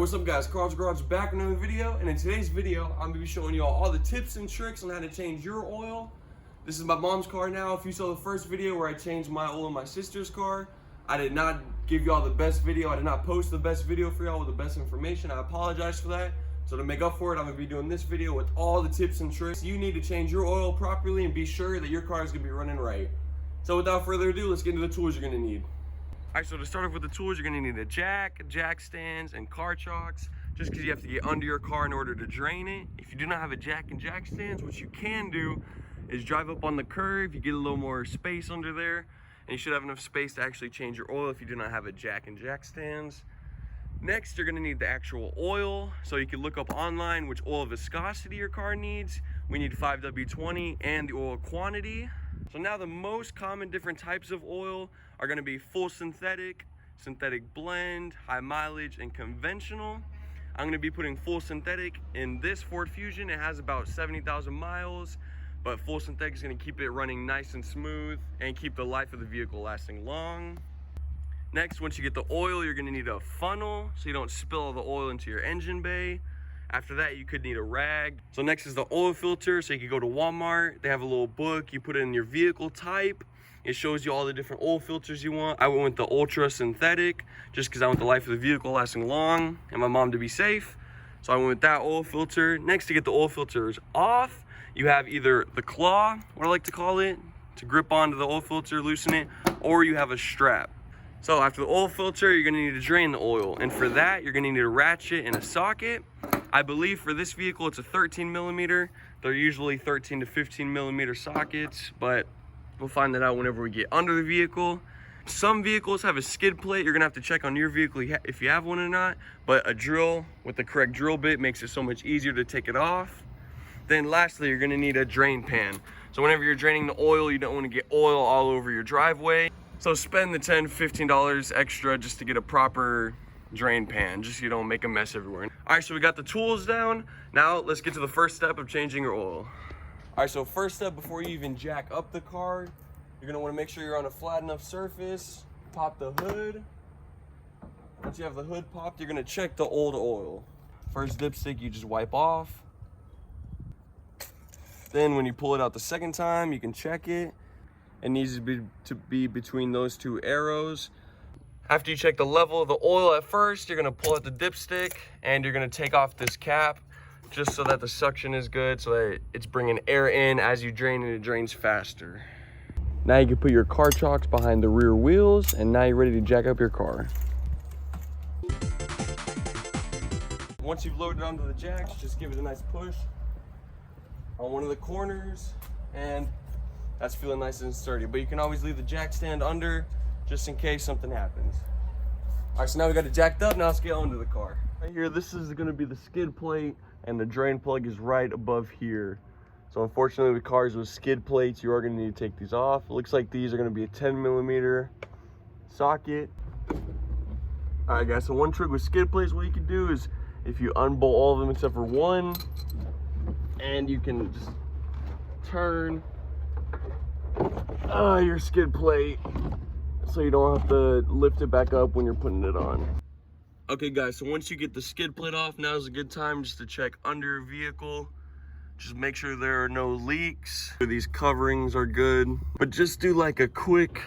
What's up guys, Carl's Garage back with another video, and in today's video I'm going to be showing you all the tips and tricks on how to change your oil. This is my mom's car now. If you saw the first video where I changed my oil in my sister's car, I did not give y'all the best video. I did not post the best video for y'all with the best information. I apologize for that. So to make up for it, I'm going to be doing this video with all the tips and tricks you need to change your oil properly and be sure that your car is going to be running right. So without further ado, let's get into the tools you're going to need. Alright, so to start off with the tools, you're going to need a jack stands, and car chocks, just because you have to get under your car in order to drain it. If you do not have a jack and jack stands, what you can do is drive up on the curve, you get a little more space under there, and you should have enough space to actually change your oil if you do not have a jack and jack stands. Next, you're going to need the actual oil, so you can look up online which oil viscosity your car needs. We need 5W20 and the oil quantity. So now the most common different types of oil are going to be full synthetic, synthetic blend, high mileage, and conventional. I'm going to be putting full synthetic in this Ford Fusion. It has about 70,000 miles, but full synthetic is going to keep it running nice and smooth and keep the life of the vehicle lasting long. Next, once you get the oil, you're going to need a funnel so you don't spill all the oil into your engine bay. After that, you could need a rag. So next is the oil filter. So you could go to Walmart. They have a little book. You put it in your vehicle type. It shows you all the different oil filters you want. I went with the ultra synthetic just because I want the life of the vehicle lasting long and my mom to be safe. So I went with that oil filter. Next, to get the oil filters off, you have either the claw, what I like to call it, to grip onto the oil filter, loosen it, or you have a strap. So after the oil filter, you're going to need to drain the oil. And for that, you're going to need a ratchet and a socket. I believe for this vehicle, it's a 13 millimeter. They're usually 13 to 15 millimeter sockets, but we'll find that out whenever we get under the vehicle. Some vehicles have a skid plate. You're going to have to check on your vehicle if you have one or not. But a drill with the correct drill bit makes it so much easier to take it off. Then lastly, you're going to need a drain pan. So whenever you're draining the oil, you don't want to get oil all over your driveway. So spend the $10, $15 extra just to get a proper drain pan, just so you don't make a mess everywhere. All right, so we got the tools down. Now let's get to the first step of changing your oil. All right, so first step, before you even jack up the car, you're gonna wanna make sure you're on a flat enough surface. Pop the hood. Once you have the hood popped, you're gonna check the old oil. First dipstick, you just wipe off. Then when you pull it out the second time, you can check it. It needs to be between those two arrows. After you check the level of the oil at first, you're gonna pull out the dipstick and you're gonna take off this cap just so that the suction is good, so that it's bringing air in as you drain and it drains faster. Now you can put your car chocks behind the rear wheels, and now you're ready to jack up your car. Once you've loaded onto the jacks, just give it a nice push on one of the corners, and that's feeling nice and sturdy. But you can always leave the jack stand under just in case something happens. All right, so now we got it jacked up. Now let's get onto the car. Right here, this is gonna be the skid plate, and the drain plug is right above here. So unfortunately, with cars with skid plates, you are gonna need to take these off. It looks like these are gonna be a 10 millimeter socket. All right, guys, so one trick with skid plates, what you can do is if you unbolt all of them except for one, and you can just turn your skid plate so you don't have to lift it back up when you're putting it on. Okay guys, so once you get the skid plate off, now is a good time just to check under your vehicle. Just make sure there are no leaks. These coverings are good, but just do like a quick,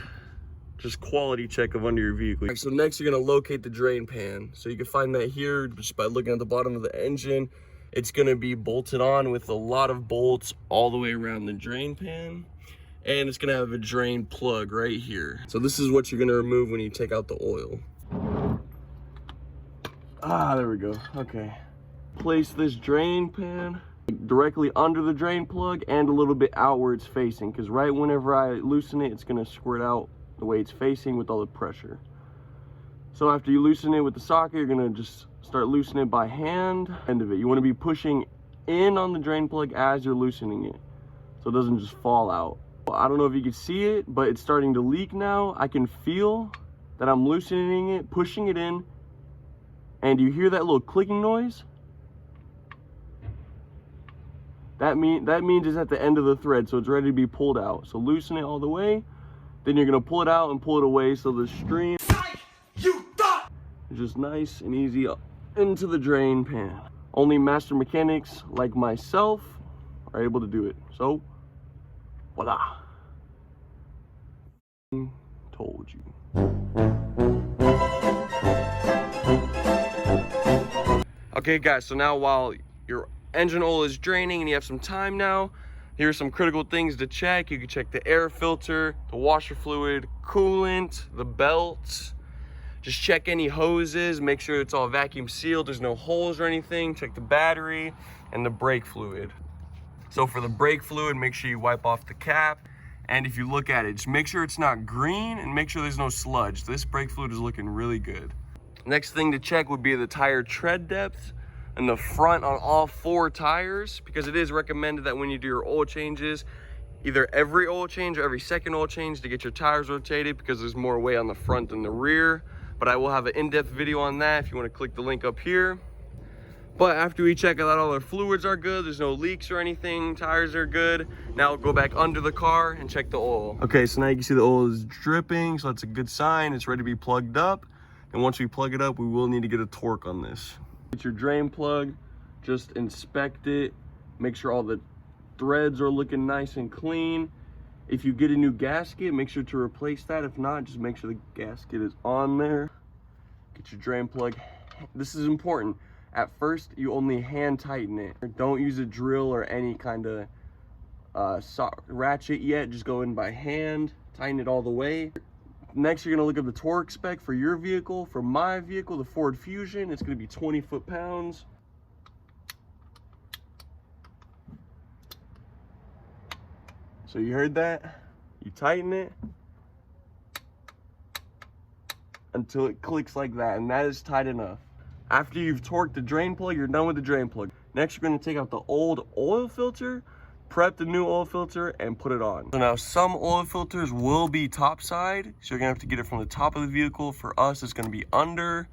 just quality check of under your vehicle. Right, so next you're gonna locate the drain pan. So you can find that here just by looking at the bottom of the engine. It's gonna be bolted on with a lot of bolts all the way around the drain pan. And it's gonna have a drain plug right here. So this is what you're gonna remove when you take out the oil. There we go, okay. Place this drain pan directly under the drain plug and a little bit outwards facing, because right whenever I loosen it, it's gonna squirt out the way it's facing with all the pressure. So after you loosen it with the socket, you're gonna just start loosening it by hand. End of it, you wanna be pushing in on the drain plug as you're loosening it, so it doesn't just fall out. I don't know if you can see it, but it's starting to leak now. I can feel that I'm loosening it, pushing it in, and you hear that little clicking noise? That means it's at the end of the thread, so it's ready to be pulled out. So loosen it all the way, then you're gonna pull it out and pull it away so the stream is just nice and easy into the drain pan. Only master mechanics like myself are able to do it. So, voila. Told you. Okay guys, so now while your engine oil is draining and you have some time now, here's some critical things to check. You can check the air filter, the washer fluid, coolant, the belt. Just check any hoses, make sure it's all vacuum sealed, there's no holes or anything. Check the battery and the brake fluid. So for the brake fluid, make sure you wipe off the cap. And if you look at it, just make sure it's not green and make sure there's no sludge. This brake fluid is looking really good. Next thing to check would be the tire tread depth in the front on all 4 tires, because it is recommended that when you do your oil changes, either every oil change or every second oil change, to get your tires rotated, because there's more weight on the front than the rear. But I will have an in-depth video on that if you want to click the link up here. But after we check out all our fluids are good, there's no leaks or anything, tires are good, now we'll go back under the car and check the oil. Okay, so now you can see the oil is dripping, so that's a good sign. It's ready to be plugged up. And once we plug it up, we will need to get a torque on this. Get your drain plug, just inspect it, make sure all the threads are looking nice and clean. If you get a new gasket, make sure to replace that. If not, just make sure the gasket is on there. Get your drain plug. This is important. At first, you only hand tighten it. Don't use a drill or any kind of ratchet yet. Just go in by hand, tighten it all the way. Next, you're gonna look at the torque spec for your vehicle. For my vehicle, the Ford Fusion, it's gonna be 20 foot-pounds. So you heard that? You tighten it until it clicks like that, and that is tight enough. After you've torqued the drain plug, you're done with the drain plug. Next, you're gonna take out the old oil filter, prep the new oil filter, and put it on. So now some oil filters will be topside, so you're gonna have to get it from the top of the vehicle. For us, it's gonna be under.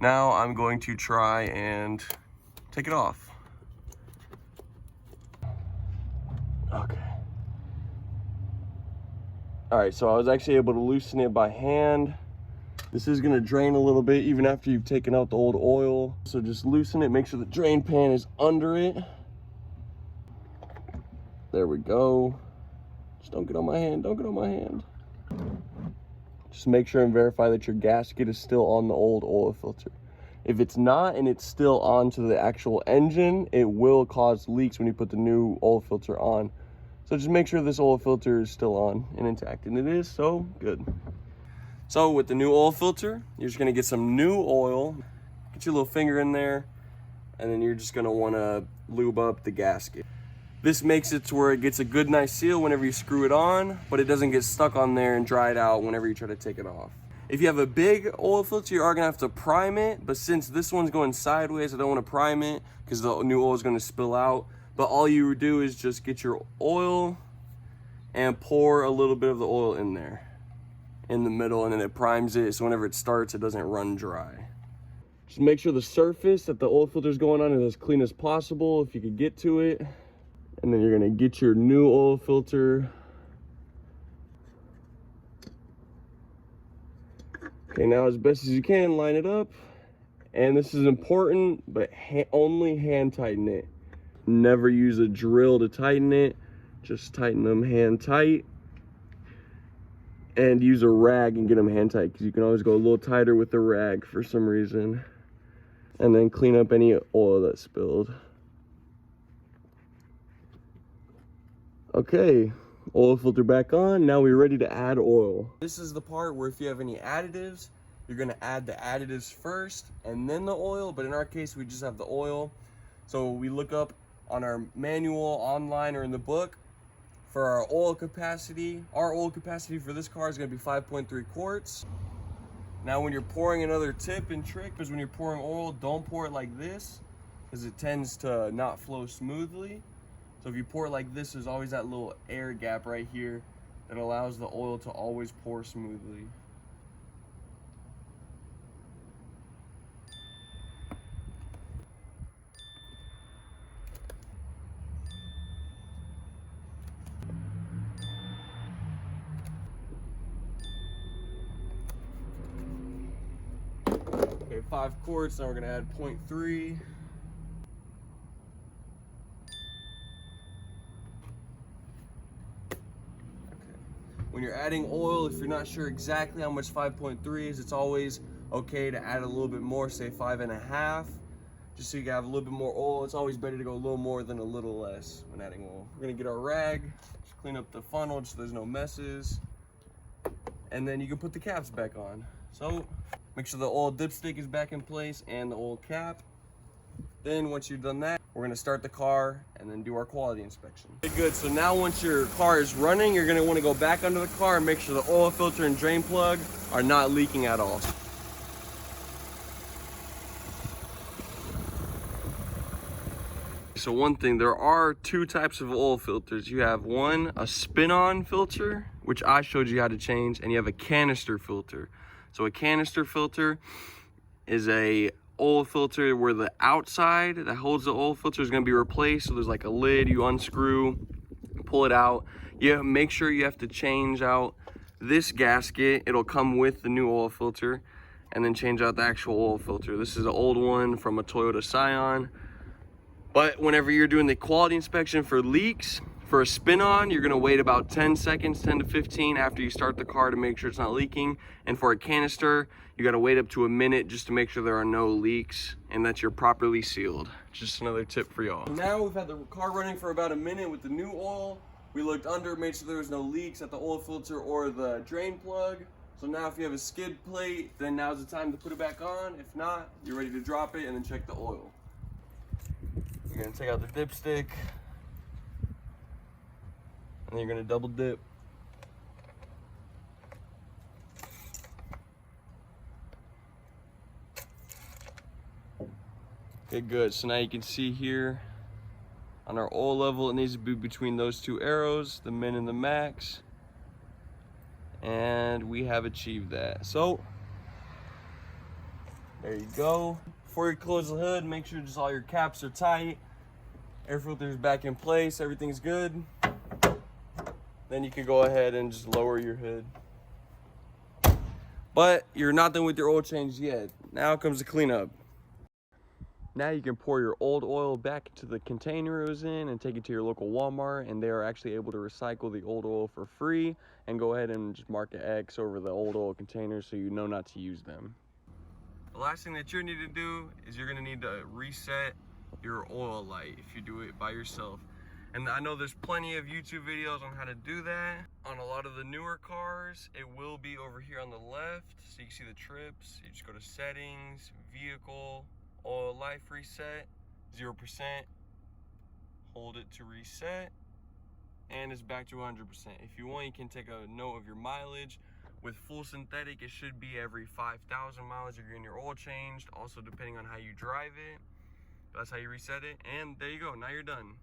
Now I'm going to try and take it off. Okay. All right, so I was actually able to loosen it by hand. This is gonna drain a little bit even after you've taken out the old oil. So just loosen it, make sure the drain pan is under it. There we go. Just don't get on my hand, don't get on my hand. Just make sure and verify that your gasket is still on the old oil filter. If it's not and it's still onto the actual engine, it will cause leaks when you put the new oil filter on. So just make sure this oil filter is still on and intact, and it is, so good. So with the new oil filter, you're just gonna get some new oil, get your little finger in there, and then you're just gonna wanna lube up the gasket. This makes it to where it gets a good nice seal whenever you screw it on, but it doesn't get stuck on there and dry it out whenever you try to take it off. If you have a big oil filter, you are gonna have to prime it, but since this one's going sideways, I don't wanna prime it because the new oil is gonna spill out. But all you do is just get your oil and pour a little bit of the oil in there, in the middle, and then it primes it, so whenever it starts, it doesn't run dry. Just make sure the surface that the oil filter is going on is as clean as possible if you could get to it. And then you're gonna get your new oil filter. Okay, now as best as you can, line it up. And this is important, but only hand tighten it. Never use a drill to tighten it. Just tighten them hand tight. And use a rag and get them hand tight, because you can always go a little tighter with the rag for some reason. And then clean up any oil that spilled. Okay, oil filter back on. Now we're ready to add oil. This is the part where if you have any additives, you're gonna add the additives first and then the oil, but in our case, we just have the oil. So we look up on our manual, online, or in the book for our oil capacity. Our oil capacity for this car is gonna be 5.3 quarts. Now when you're pouring, another tip and trick is when you're pouring oil, don't pour it like this, because it tends to not flow smoothly. So if you pour it like this, there's always that little air gap right here that allows the oil to always pour smoothly. Okay, 5 quarts. Now we're gonna add 0.3. When you're adding oil, if you're not sure exactly how much 5.3 is, it's always okay to add a little bit more, say 5.5, just so you can have a little bit more oil. It's always better to go a little more than a little less when adding oil. We're gonna get our rag, just clean up the funnel just so there's no messes, and then you can put the caps back on. So make sure the oil dipstick is back in place and the oil cap. Then once you've done that, we're gonna start the car and then do our quality inspection. Okay, good, so now once your car is running, you're gonna wanna go back under the car and make sure the oil filter and drain plug are not leaking at all. So one thing, there are 2 types of oil filters. You have one, a spin-on filter, which I showed you how to change, and you have a canister filter. So a canister filter is a oil filter where the outside that holds the oil filter is going to be replaced. So there's like a lid, you unscrew, pull it out. You make sure you have to change out this gasket. It'll come with the new oil filter, and then change out the actual oil filter. This is an old one from a Toyota Scion. But whenever you're doing the quality inspection for leaks, for a spin-on, you're gonna wait about 10 seconds, 10 to 15 after you start the car to make sure it's not leaking. And for a canister, you gotta wait up to a minute just to make sure there are no leaks and that you're properly sealed. Just another tip for y'all. Now we've had the car running for about a minute with the new oil. We looked under, made sure there was no leaks at the oil filter or the drain plug. So now if you have a skid plate, then now's the time to put it back on. If not, you're ready to drop it and then check the oil. You're gonna take out the dipstick, and you're gonna double dip. Okay, good. So now you can see here on our oil level, it needs to be between those 2 arrows, the min and the max. And we have achieved that. So there you go. Before you close the hood, make sure just all your caps are tight, air filter's back in place, everything's good. Then you can go ahead and just lower your hood. But you're not done with your oil change yet. Now comes the cleanup. Now you can pour your old oil back into the container it was in and take it to your local Walmart, and they are actually able to recycle the old oil for free, and go ahead and just mark an X over the old oil containers so you know not to use them. The last thing that you need to do is you're gonna need to reset your oil light if you do it by yourself. And I know there's plenty of YouTube videos on how to do that. On a lot of the newer cars, it will be over here on the left. So you can see the trips. You just go to settings, vehicle, oil life reset, 0%. Hold it to reset, and it's back to 100%. If you want, you can take a note of your mileage. With full synthetic, it should be every 5,000 miles if you're getting your oil changed. Also, depending on how you drive it. That's how you reset it. And there you go. Now you're done.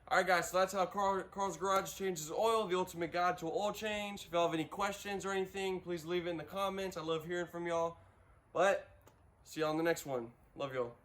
All right, guys. So that's how Carl's Garage changes oil. The ultimate guide to an oil change. If y'all have any questions or anything, please leave it in the comments. I love hearing from y'all. But see y'all in the next one. Love y'all.